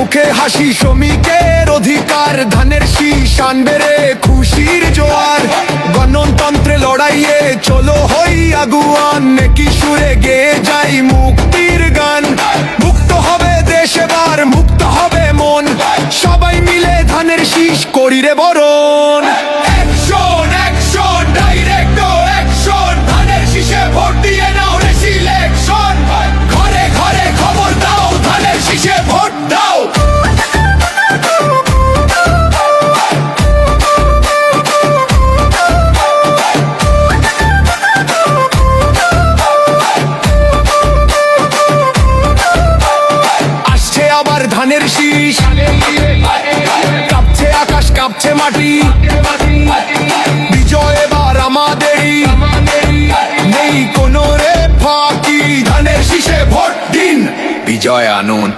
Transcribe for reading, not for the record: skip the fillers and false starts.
মুখে হাসি, শ্রমিকের অধিকার, ধানের শীষ আনবে রে খুশির জোয়ার। গণতন্ত্রে লড়াইয়ে চলো হই আগুয়ান, নেকি সুরে গেয়ে যাই মুক্তির গান। মুক্ত হবে দেশ এবার, মুক্ত হবে মন, সবাই মিলে ধানের শীষ করি রে বরণ। অ্যাকশন অ্যাকশন ডাইরেক্ট অ্যাকশন, ধানের শীষে ভোট দিয়ে নাও রে সিলেকশন। ঘরে ঘরে খবর দাও, ধানের শীষে ভোট দাও। আসছে আবার ধানের শীষ, কাঁপছে আকাশ কাঁপছে মাটি, বিজয় এবার আমাদেরই, নেই কোনো রে ফাঁকি। ধানের শীষে ভোট দিন, বিজয় আনুন।